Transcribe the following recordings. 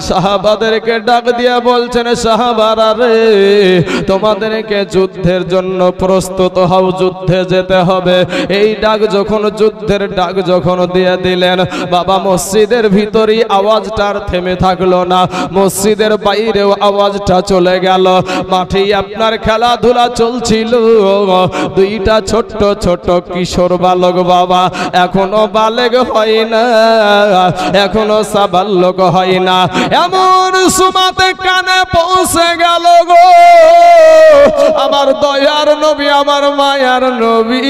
সাহাবাদেরকে ডাক দিয়া বলছেন, সাহাবারা রে, তোমাদেরকে যুদ্ধের জন্য প্রস্তুত হও, যুদ্ধে যেতে হবে। এই ডাক যখন, যুদ্ধের ডাক যখন দিয়ে দিলেন, বাবা মসজিদের ভিতরেই আওয়াজটা আর থেমে থাকলো না, মসজিদের বাইরেও আওয়াজটা চলে গেল। মাঠেই আপনার খেলাধুলা চলছিল, দুইটা ছোট্ট ছোট্ট কিশোর বালক বাবা, এখনো বালেগ হয় না, এখনো সাবালক হয় না, এমন সুমাতে কানে পৌঁছে গেল গো আমার দয়ার নবী, আমার মায়ার নবী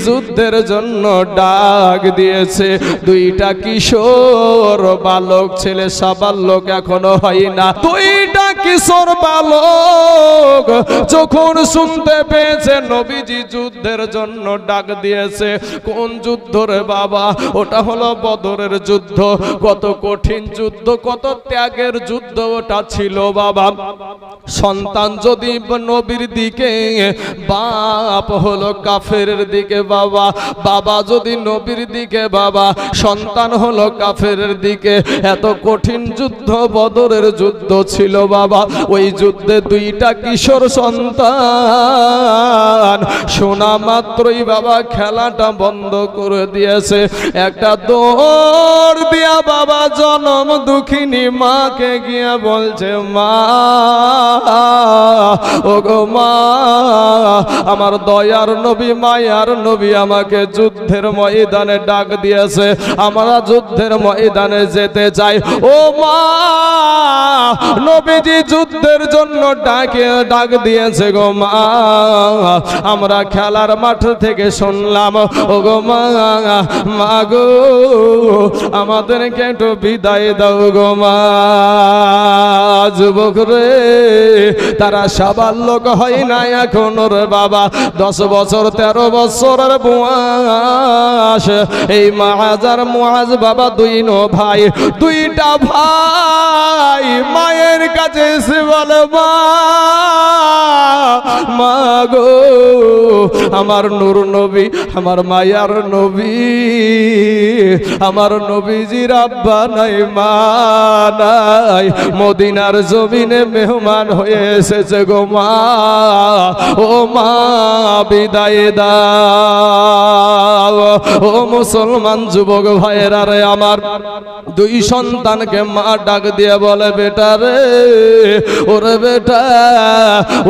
যুদ্ধের জন্য ডাক দিয়েছে। দুইটা কিশোর বালক, ছেলে সাবালক এখনো হয় না, দুইটা কিশোর বালক যখন শুনতে পেয়েছে নবীজি যুদ্ধের জন্য ডাক দিয়েছে। কোন যুদ্ধ রে বাবা? ওটা হলো বদরের যুদ্ধ। কত কঠিন যুদ্ধ, কত ত্যাগের যুদ্ধ ওটা ছিল বাবা। সন্তান যদি নবীর দিকে, বাপ হলো কাফেরের দিকে বাবা, বাবা যদি নবীর দিকে, বাবা সন্তান হলো কাফেরের দিকে। এত কঠিন যুদ্ধ বদরের যুদ্ধ ছিল বাবা। ওই যুদ্ধে দুইটা কিশোর সন্তান শোনা মাত্রই বাবা খেলাটা বন্ধ করে দিয়েছে। একটা দৌড় দিয়া বাবা জনম দুঃখিনী মাকে গিয়ে বলছে, মা ও গো মা, আমার দয়ার নবী মায়ার নবী আমাকে যুদ্ধের ময়দানে ডাক দিয়েছে, আমরা যুদ্ধের ময়দানে যেতে চাই। ও মা, নবীজি যুদ্ধের জন্য ডাক দিয়েছে গো মা, আমরা খেলার মাঠ থেকে শুনলাম। ও গো মা, মা গো আমাদেরকে একটু বিদায় দাও গো মা। যুবক রে, তারা সাবালক হয় না এখনো রে বাবা, 10 বছর 13 বছরের বয়স। এই মুআজ আর মুআজ বাবা দুই ভাই, দুইটা ভাই মায়ের কাছে এসে বলে, মা গো, আমার নূর নবী, আমার মায়ার নবী, আমার নবীজির আব্বা নাই, মা নাই, মদিনার জমিনে মেহমান হয়ে এসেছে গো মা, ও মা বিদায় দাও। ও মুসলমান যুবক ভাইয়েরা রে আমার, দুই সন্তানকে মা ডাক দিয়ে বলে, বেটা রে, ওরে বেটা,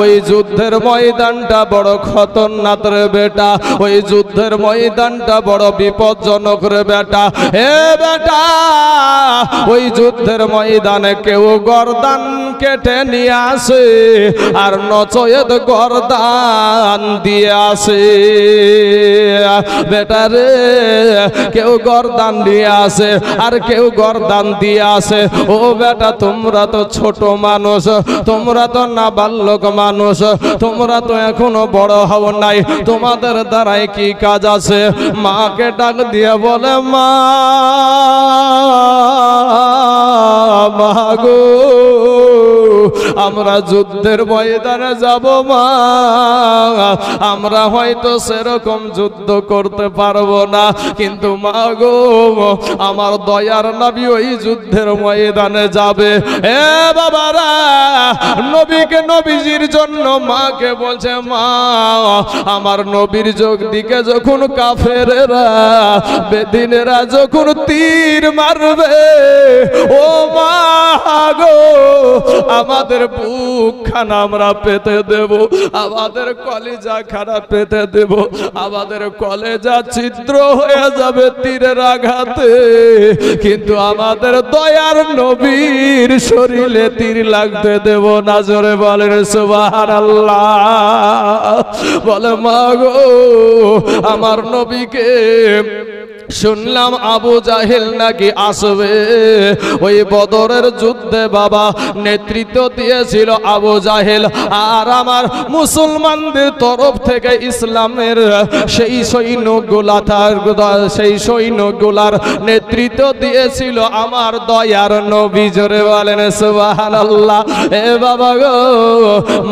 ওই যুদ্ধের ময়দানটা বড় খতরনাক রে বেটা, ওই যুদ্ধের ময়দানটা বড় বিপজ্জনক রে বেটা। হে বেটা, ওই যুদ্ধের ময়দানে কেউ গর্দান কেটে নিয়ে আসে, আর নচয়েত গর্দান দিয়ে আসে। বেটা রে, কেউ গর্দান দিয়ে আসে আর কেউ গর্দান দিয়ে আসে। ও বেটা, তোমরা তো ছোট মানুষ, তোমরা তো নাবালক মানুষ, তোমরা তো এখনো বড় হও নাই, তোমাদের দ্বারাই কি কাজ আছে? মাকে ডাক দিয়ে বলে, মা গো, আমরা যুদ্ধের ময়দানে যাব মা, আমরা হয়তো সেরকম যুদ্ধ করতে পারবো না, কিন্তু মা গো, আমার দয়ার নবী ওই যুদ্ধের ময়দানে যাবে। এ বাবারা, নবীকে, নবীজির জন্য মাকে বলছে, মা আমার নবীর যোগ দিকে যখন কাফেরেরা, বেদিনেরা যখন তীর মারবে, ও মা গো, আমাদের বুক খানা আমরা পেতে দেব, আমাদের কলিজা খানা পেতে দেব, আমাদের কলেজা ছিদ্র হয়ে যাবে তীরের আঘাতে, কিন্তু আমাদের দয়ার নবীর শরীরে তীর লাগতে দেব না। জোরে বলেন সুবহানাল্লাহ। বলে, মা গো, আমার নবীকে শুনলাম আবু জাহেল নাকি আসবে। ওই বদরের যুদ্ধে বাবা নেতৃত্ব দিয়েছিল আবু জাহেল, আর আমার মুসলমানদের তরফ থেকে ইসলামের সেই সৈন্যগুলার নেতৃত্ব দিয়েছিল আমার দয়ার নবী। জোরে বলেন সুবহানাল্লাহ। এ বাবা গো,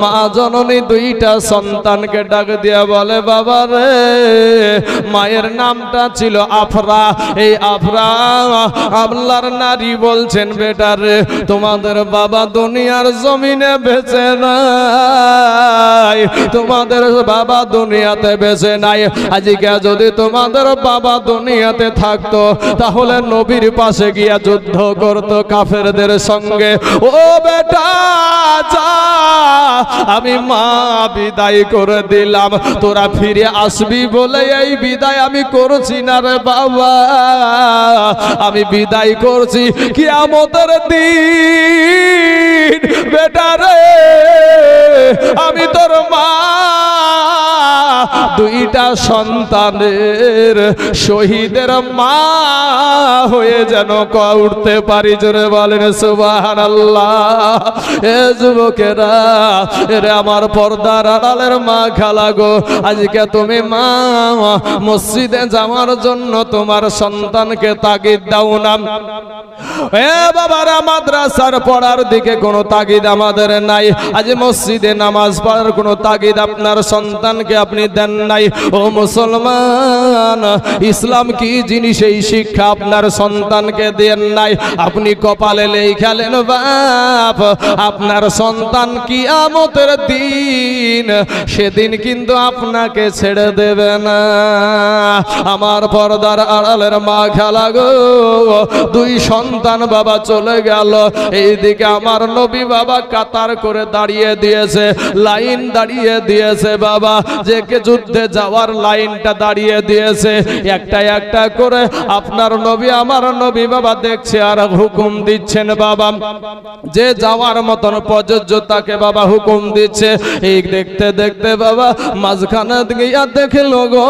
মা জননী দুইটা সন্তানকে ডাক দিয়ে বলে, বাবা রে, মায়ের নামটা ছিল আফরা, এই আফরা আল্লাহর নারী বলছেন বেটারে তোমাদের বাবা দুনিয়ার জমিনে বেঁচে নাই, তোমাদের বাবা দুনিয়াতে বেঁচে নাই। আজকে যদি তোমাদের বাবা দুনিয়াতে থাকতো তাহলে নবীর পাশে গিয়া যুদ্ধ করতো কাফেরদের সঙ্গে। ও বেটা যা, আমি মা বিদায় করে দিলাম, তোরা ফিরে আসবি বলে এই বিদায় আমি করছি না রে বাবা, আমি বিদায় করছি কিয়ামতের দিন। বেটা রে আমি তোর মা, দুইটা সন্তানের শহীদের মা হয়ে যেন উঠতে পারি। জোরে বলেন সুবহানাল্লাহ। এ যুবকেরা, এরে আমার পর্দার আড়ালের মা খালা গো, আজকে তুমি মা মসজিদে যাওয়ার জন্য তোমার সন্তানকে তাগিদ দাও না। এ বাবারা, মাদ্রাসার পড়ার দিকে কোনো তাগিদ আমাদের নাই, আজ মসজিদে নামাজ পড়ার কোনো তাগিদ আপনার সন্তানকে আপনি দেন নাই। ও মুসলমান, ইসলাম কি জিনিস এই শিক্ষা আপনার সন্তানকে দেন নাই। আপনি কপালে লেখালেন বাপ আপনার সন্তান কিয়ামতের দিন সেদিন কিন্তু আপনাকে ছেড়ে দেবে না। আমার পর্দার আড়ালের মা খালা গো, দুই সন্তান বাবা চলে গেল, এইদিকে আমার নবী বাবা কাতার করে দাঁড়িয়ে দিয়েছে, লাইন দাঁড়িয়ে দিয়েছে বাবা, যে কে যুদ্ধে যাওয়ার লাইনটা দাঁড়িয়ে দিয়েছে একটা একটা করে। আপনার নবী আমার নবী বাবা দেখছে আর হুকুম দিচ্ছেন বাবা, যে যাওয়ার মতন প্রযোজ্য তাকে বাবা হুকুম দিচ্ছে। এই দেখতে দেখতে বাবা মাঝখানে গিয়া দেখল গো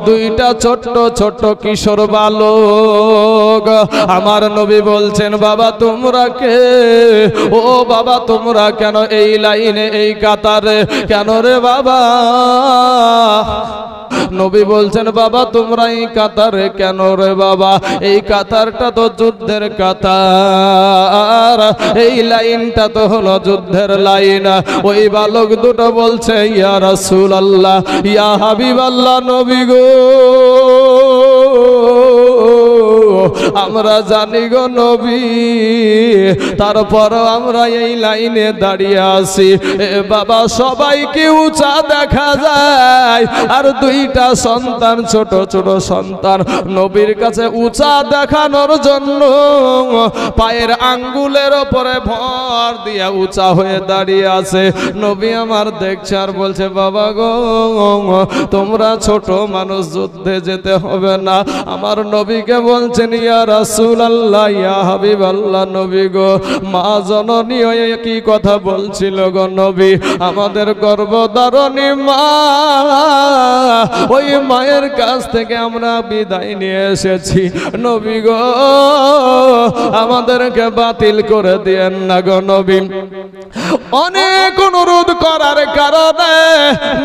দুইটা ছোট্ট ছোট্ট কিশোর বালক। আমার নবী বলছেন বাবা তোমরা কে? ও বাবা তোমরা কেন এই লাইনে এই কাতারে কেন রে বাবা? নবী বলছেন বাবা তোমরা এই কাতারে কেন রে বাবা? এই কাতারটা তো যুদ্ধের কাতার, এই লাইনটা তো হলো যুদ্ধের লাইন। ওই বালক দুটো বলছে ইয়া রাসূলুল্লাহ, ইয়া হাবিবাল্লাহ, নবী গো আমরা জানি গো নবী, তারপর আমরা এই লাইনে দাঁড়িয়ে আছি। বাবা সবাইকে উঁচা দেখা যায় আর দুইটা সন্তান ছোট ছোট সন্তান নবীর কাছে উঁচা দেখানোর জন্য পায়ের আঙ্গুলের ওপরে ভর দিয়া উঁচা হয়ে দাঁড়িয়ে আছে। নবী আমার দেখছে আর বলছে বাবা গো তোমরা ছোট মানুষ, যুদ্ধে যেতে হবে না। আমার নবীকে বলছেন ইয়া রাসূলুল্লাহ, ইয়া হাবিবাল্লাহ, নবী গো মা জননী হয়ে কি কথা বলছিল গো নবী? আমাদের গর্ভধারণী মা, ওই মায়ের কাছ থেকে আমরা বিদায় নিয়ে এসেছি। নবী গো আমাদেরকে বাতিল করে দিয়েন না গো নবী। অনেক অনুরোধ করার কারণে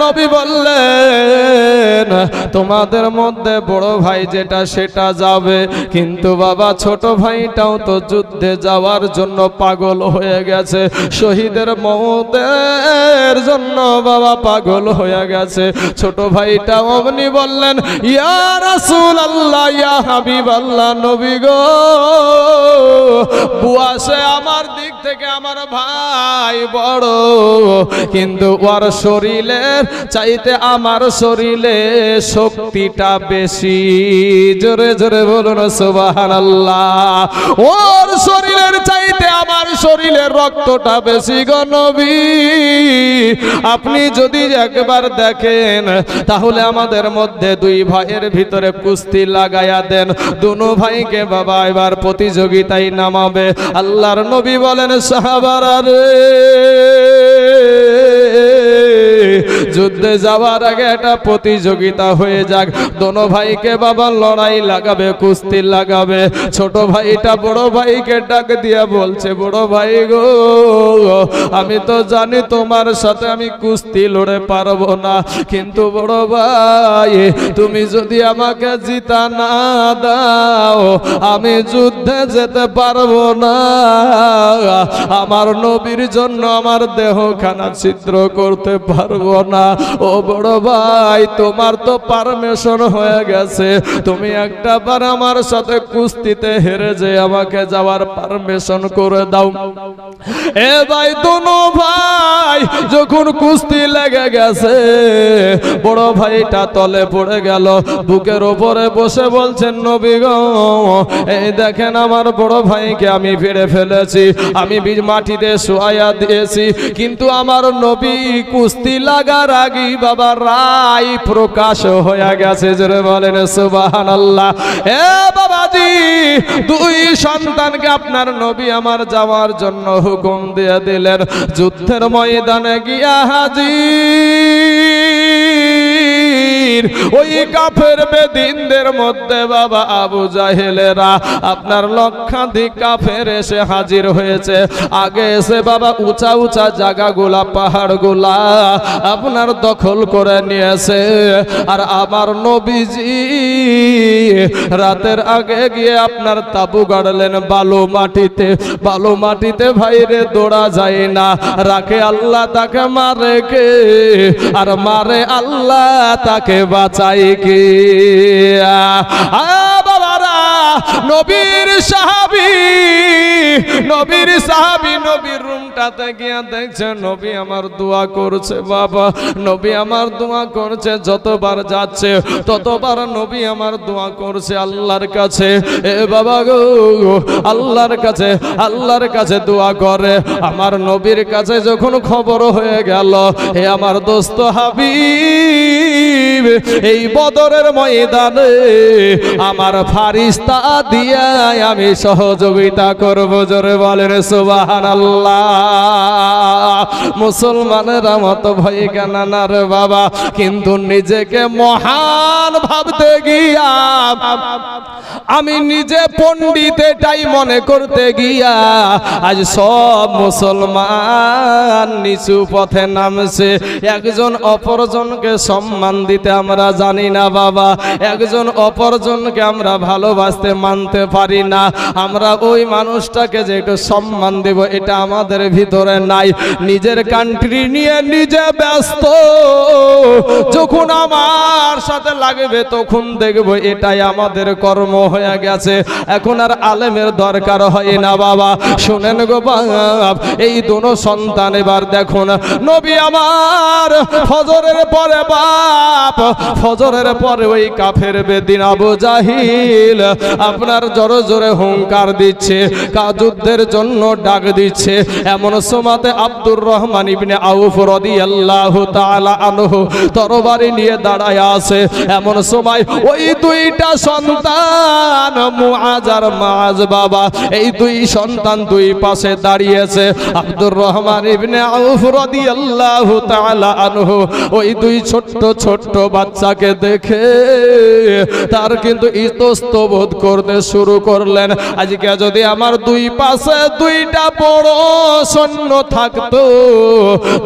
নবী বললেন তোমাদের মধ্যে বড় ভাই যেটা সেটা যাবে, কিন্তু বাবা ছোট ভাইটাও তো যুদ্ধে যাওয়ার জন্য পাগল হয়ে গেছে, শহীদের মওতের জন্য বাবা পাগল হয়ে গেছে। ছোট ভাইটা অমনি বললেন ইয়া রাসূলুল্লাহ, ইয়া হাবিবাল্লাহ, নবী গো বুয়াসে আমার দিক থেকে আমার ভাই বড়, কিন্তু ওর শরীরের চাইতে আমার শরীরে শক্তিটা বেশি। জোরে জোরে বলুন সুবহানাল্লাহ। ওর শরীরের চাইতে আমার শরীরের রক্তটা বেশি গো নবী। আপনি যদি একবার দেখেন তাহলে আমাদের মধ্যে দুই ভাইয়ের ভিতরে কুস্তি লাগায়া দেন, দুনো ভাইকে বাবা এবার প্রতিযোগিতায় নামাবে। আল্লাহর নবী বলেন সাহাবারা রে, যুদ্ধে যাওয়ার আগে একটা প্রতিযোগিতা হয়ে যাক, দোনো ভাইকে বাবা লড়াই লাগাবে, কুস্তি লাগাবে। ছোট ভাইটা বড় ভাইকে ডাক দিয়া বলছে বড় ভাই গো আমি তো জানি তোমার সাথে আমি কুস্তি লড়ে পারবো না, কিন্তু বড় ভাই তুমি যদি আমাকে জিতা না দাও আমি যুদ্ধে যেতে পারবো না। আমার নবীর জন্য আমার দেহখানা ছিদ্র করতে পারবো দেবো না। ও বড় ভাই, তোমার তো পারমিশন হয়ে গেছে, তুমি একটা বার আমার সাথে কুস্তিতে হেরে যে আমাকে যাওয়ার পারমিশন করে দাও। এ ভাই, দোনো ভাই যখন কুস্তি লেগে গেছে, বড় ভাইটা তলে পড়ে গেল, বুকের উপরে বসে বলছেন, নবী গো, এই দেখেন আমার বড় ভাইকে আমি ফিরে ফেলেছি, আমি মাটিতে শোয়া দিয়েছি, কিন্তু আমার নবী কুস্তি লাগার আগেই বাবা রায় প্রকাশ হয়ে গেছে। জোরে বলেন সুবহানাল্লাহ। এ বাবাজি, দুই সন্তানকে আপনার নবী আমার যাওয়ার জন্য হুকুম দিয়ে দিলেন। যুদ্ধের ময়দানে গিয়া হাজির ওই কাফের বেদিনদের মধ্যে বাবা আবু জাহেলেরা আপনার লক্ষাধিক কাফের এসে হাজির হয়েছে। আগে এসে বাবা উঁচা উঁচা জায়গাগুলা, পাহাড়গুলা আপনার দখল করে নিয়েছে। আর আমার নবীজি রাতের আগে গিয়ে আপনার তাবু গাড়লেন বালু মাটিতে। বালু মাটিতে ভাইরে দৌড়া যায় না, রাখে আল্লাহ তাকে মারে কে, আর মারে আল্লাহ তাকে বাঁচাই কে। বাবারা, নবীর সাহাবী নবীর রুমটাতে গিয়ে দেখছে নবী আমার দোয়া করছে। বাবা, নবী আমার দোয়া করছে, যতবার যাচ্ছে ততবার নবী আমার দোয়া করছে আল্লাহর কাছে। এ বাবা গো, আল্লাহর কাছে দোয়া করে। আমার নবীর কাছে যখন খবর হয়ে গেল, হে আমার দোস্ত হাবিব, এই বদরের ময়দানে আমার ফারিস্তা দিয়া আমি সহযোগিতা করব। জোরে বলেন সুবহানাল্লাহ। মুসলমানেরা মত ভয় কেন না রে বাবা, কিন্তু নিজেকে মহান ভাবতে গিয়া, আমি নিজে পণ্ডিত এটাই মনে করতে গিয়া আজ সব মুসলমান নিচু পথে নামছে। একজন অপরজনকে সম্মান দিতে আমরা জানি না বাবা, একজন অপরজনকে আমরা ভালোবাসতে মানতে পারি না। আমরা ওই মানুষটাকে যে একটু সম্মান দেব এটা আমাদের ভিতরে নাই। নিজের কান্ট্রি নিয়ে নিজে ব্যস্ত, যখন আমার সাথে লাগবে তখন দেখব এটাই আমাদের কর্ম হয়ে গেছে। এখন আর আলেমের দরকার হয় না বাবা। শুনেন গো বাপ, এই দুনো সন্তান এবার দেখুন, নবী আমার ফজরের পরে বাপ, ফজরের পরে ওই কাফের বেদিন আবু জাহিল আপনার জোরে জোরে হুঙ্কার দিচ্ছে, যুদ্ধের জন্য ডাক দিচ্ছে। এমন সময়তে আব্দুর রহমান ইবনে আউফ রাদিয়াল্লাহু তাআলা আনহু তরবারি নিয়ে দাঁড়ায় আছে। এমন সময় ওই দুইটা সন্তান মুআজ আর মাআজ বাবা, এই দুই সন্তান দুই পাশে দাঁড়িয়েছে। আব্দুর রহমান ইবনে আউফ রাদিয়াল্লাহু তাআলা আনহু ওই দুই ছোট্ট ছোট্ট বাচ্চাকে দেখে তার কিন্তু ইতস্তবোধ করতে শুরু করলেন। আজকে যদি আমার দুই পাশে দুইটা বড় সৈন্য থাকতো,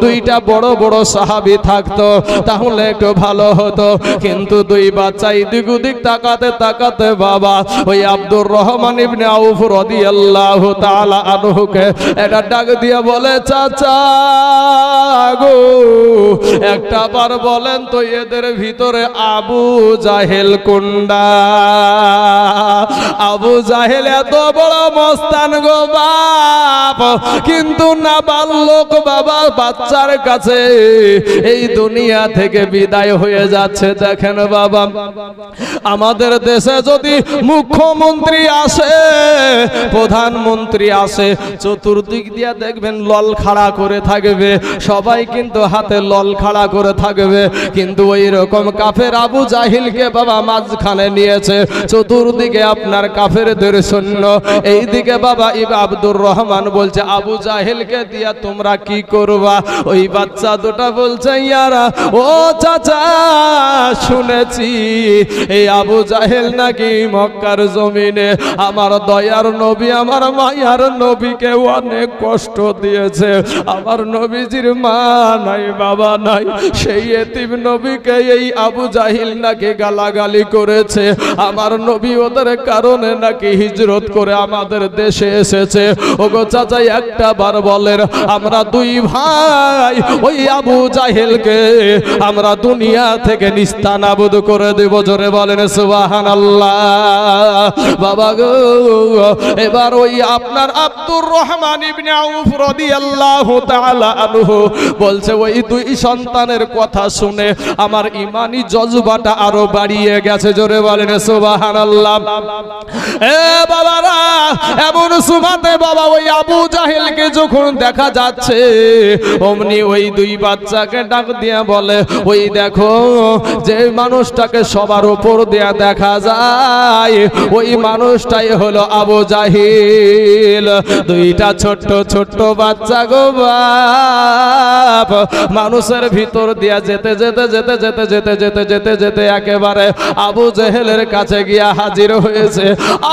দুইটা বড় বড় সাহাবী থাকতো, তাহলে একটু ভালো হতো। কিন্তু দুই বাচ্চা এদিক ওদিক তাকাতে তাকাতে বাবা ওই আব্দুর রহমান ইবনে আউফ রাদিয়াল্লাহু তাআলা আনহুকে এটা ডাক দিয়ে বলে, চাচা গো, একটা বার বলেন তো এদের ভিতরে আবু জাহেল কোনটা? আবু জাহেল এত বড় মস্তান গো বাপ, কিন্তু না বালক বাবা বাচ্চার কাছে এই দুনিয়া থেকে বিদায় হয়ে যাচ্ছে। দেখেন বাবা, আমাদের দেশে যদি মুখ্যমন্ত্রী আসে, প্রধানমন্ত্রী আসে, চতুর্দিক দিয়ে দেখবেন লল খাড়া করে থাকবে, সবাই কিন্তু হাতে লল খাড়া করে থাকবে। কিন্তু ওই রকম কাফের আবু জাহিলকে বাবা মাঝখানে নিয়েছে, চতুর্দিকে আপনার কাফেরদের সৈন্য, এইদিকে বাবা আব্দুর রহমান বলছে আবু জাহিলকে দিয়া তোমরা কি করবা? ওই বাচ্চা দুটা বলছে, ইয়ারা ও চাচা, শুনেছি এই আবু জাহেল নাকি মক্কার জমিনে আমার দয়ার নবী আমার মায়ার নবীকে অনেক কষ্ট দিয়েছে। আমার নবীজির মা নাই, বাবা নাই, সেই এতিম নবীকে এই আবু জাহিল নাকি গালাগালি করেছে। আমার নবী ওদের কারণে নাকি হিজরত করে আমাদের দেশে এসেছে। ওগো চাচা একটা বার বলেন, আমরা দুই ভাই ওই আবু জাহিলকে আমরা দুনিয়া থেকে নিস্তানাবুদ করে দেব। জোরে বলেন সুবহানাল্লাহ। বাবা গো, এবার ওই আপনার আব্দুর রহমান ইবনে আউফ রাদিয়াল্লাহু তাআলা আনহু বলছে, ওই দুই সন্তানের কথা শুনে আমার ঈমানি জজবাটা আরো বাড়িয়ে গেছে। জোরে বলেন সুবহানাল্লাহ। এ বাবারা, এমন সুমাতে বাবা ওই আবু জাহিলকে যখন দেখা যাচ্ছে, অমনি ওই দুই বাচ্চাকে ডাক দিয়া বলে, ওই দেখো যে মানুষটাকে সবার উপর দিয়া দেখা যায়, ওই মানুষটাই হলো আবু জাহিল। দুইটা ছোট্ট ছোট্ট বাচ্চা গো বাপ, মানুষের ভিতর দিয়া যেতে যেতে যেতে যেতে যেতে যেতে যেতে যেতে একেবারে আবু জাহেলের কাছে গিয়া হাজির হয়েছে।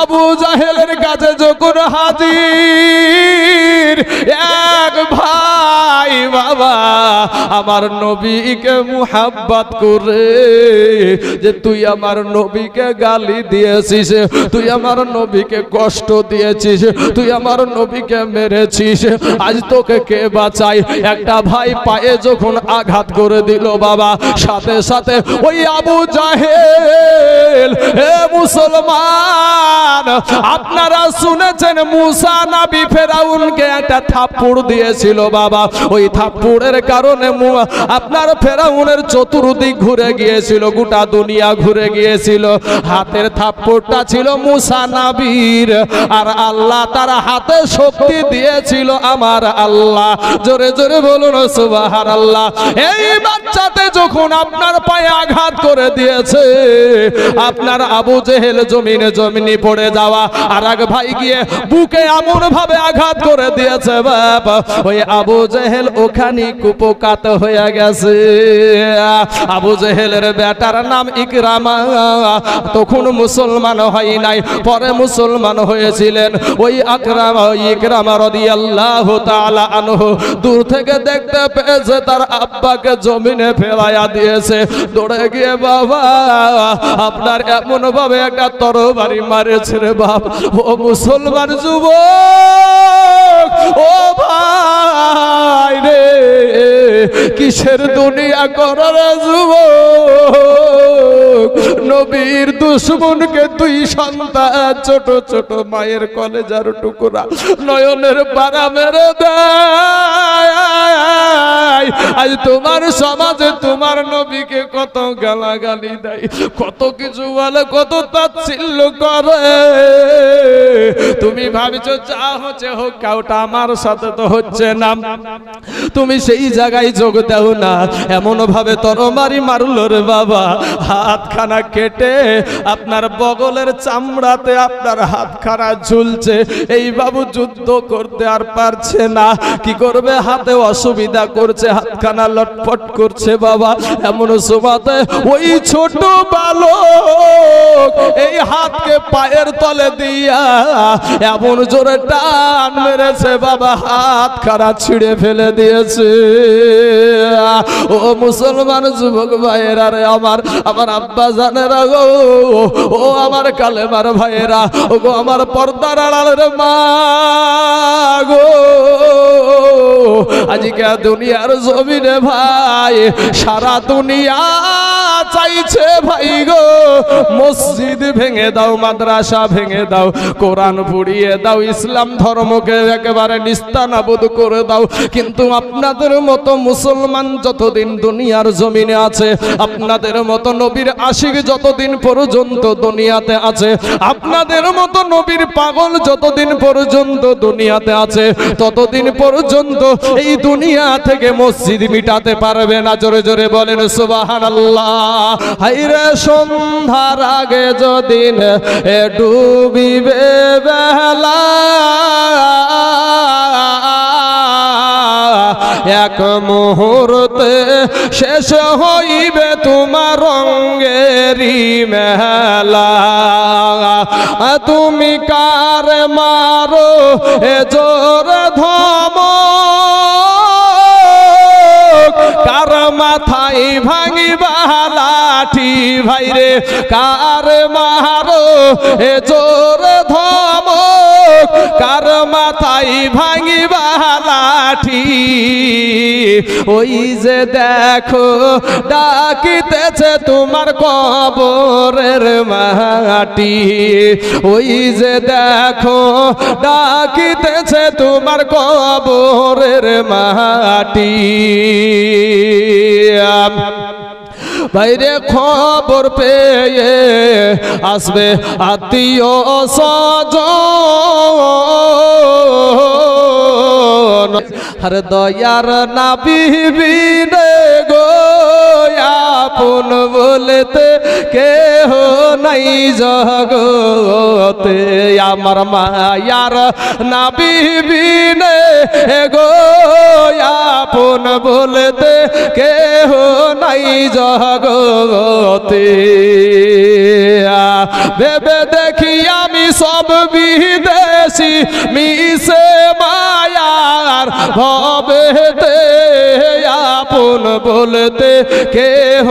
আবু জাহেলের কাছে যখন হাজির, এক ভাই বাবা আমার নবীকে মুহাব্বত করে যে তুই আমার নবীকে গালি দিয়েছিস, তুই আমার নবীকে কষ্ট দিয়েছিস, তুই আমার নবীকে মেরেছিস, আজ তোকে কে বাঁচায়? একটা ভাই পায়ে যখন আঘাত করে দিল বাবা, সাথে সাথে ওই আবু জাহেল, হে মুসলমান, আপনারা শুনেছেন মুসা নবী ফেরাউনকে একটা থাপ্পড় দিয়েছিল বাবা। ওই থাপ্পড়ের কারণে আপনার ফেরাউনের চতুর্দিক ঘুরে গিয়েছিল, গোটা দুনিয়া ঘুরে গিয়েছিল। হাতের থাপ্পড়টা ছিল মুসা নবীর, আর আল্লাহ তার হাতে শক্তি দিয়েছিল আমার আল্লাহ। জোরে জোরে বলুন সুবহানাল্লাহ। এই বাচ্চাতে যখন আপনার পায়ে আঘাত করে দিয়েছে, আপনার আবু জেহেল জমিনে জমিনে পড়ে যাওয়া, আর এক ভাই গিয়ে বুকে এমন ভাবে আঘাত করে দিয়েছে বাবা, ওই আবু জেহেল ওখানে কুপকাত হয়ে গেছে। আবু জেহেলের বেটার নাম ইকরামা, তখন মুসলমান হয় নাই, পরে মুসলমান হয়েছিলেন। ওই ইকরামা রাদিয়াল্লাহু তাআলা আনহু দূর থেকে দেখতে পেয়েছে তার আব্বাকে জমিনে ফেলাইয়া দিয়েছে। দৌড়ে গিয়ে বাবা আপনার এমন ভাবে একটা তরবারি মারেছে রে বাপ। ও মুসলমান যুবক, ও ভাই রে, কিসের দুনিয়া করার যুবক? নবীর দুশমনকে তুই সন্তান ছোট ছোট মায়ের কলেজার টুকরা নয়নের পারা মেরে দেয়। আজ তোমার সমাজে তোমার নবীকে কত গালাগালি দেয়, কত কিছু বলে, কত তাচ্ছিল্য করে। তুমি ভাবছো যা হচ্ছে হোক, কাউটা আমার সাথে তো হচ্ছে না, তুমি সেই জায়গায় যোগ দাও না। এমন ভাবে তরবারি মারলো রে বাবা, হাতখানা কেটে আপনার বগলের চামড়াতে আপনার হাতখানা ঝুলছে। এই বাবু যুদ্ধ করতে আর পারছে না, কি করবে, হাতে অসুবিধা করছে, হাতখানা লটপট করছে বাবা। এমন সময়তে ওই ছোট বালক এই হাতকে পায়ের তলে দিয়া এমন জোরে টান মেরেছে বাবা, হাতখানা ছিঁড়ে ফেলে দিয়েছে। ও মুসলমান যুবক ভাইয়েরা রে, আমার আব্বা জানেরা গো, ও আমার কালেমার ভাইয়েরা, ও গো আমার পর্দার আড়ালের মা গো, আজকে দুনিয়ার জমিনে ভাই সারা দুনিয়া চাইছে ভাই গো, মসজিদ ভেঙে দাও, মাদ্রাসা ভেঙে দাও, কোরআন পুড়িয়ে দাও, ইসলাম ধর্মকে একেবারে নিস্তানাবুদ করে দাও। কিন্তু আপনাদের মতো মুসলমান যতদিন দুনিয়ার জমিনে আছে, আপনাদের মতো নবীর আশিক যতদিন পর্যন্ত দুনিয়াতে আছে, আপনাদের মতো নবীর পাগল যতদিন পর্যন্ত দুনিয়াতে আছে, ততদিন পর্যন্ত এই দুনিয়া থেকে মসজিদ মিটাতে পারবে না। জোরে জোরে বলেন সুবহানাল্লাহ। হাইরে সন্ধ্যার আগে যদিন ডুবিবে বেলা, এক মুহূর্তে শেষ হইবে তোমার রঙ্গেরি মেলা। তুমি কার কার মারো এ জোর ধম কার মাথায় ভাঙিবা লাঠি ভাইরে কার মারো এ জোর ধম কার মাথায় ভাঙিবা লাঠি ওই যে দেখো ডাকিতেছে তোমার কবরের মাটি ওই যে দেখো ডাকিতেছে তোমার কবরের মাটি বাইরে খবর পেয়ে আসবে আত্মীয় স্বজন আর দয়ার নবী বিনে গো আপন বলতে কেহ নাই জগতে আমার মায়ার নবী বিনে গো আপন বলতে কেহ নাই জগতে ভেবে দেখি আমি সব বিদেশি মিশে মায়ার ভবেতে আপন বলতে কেহ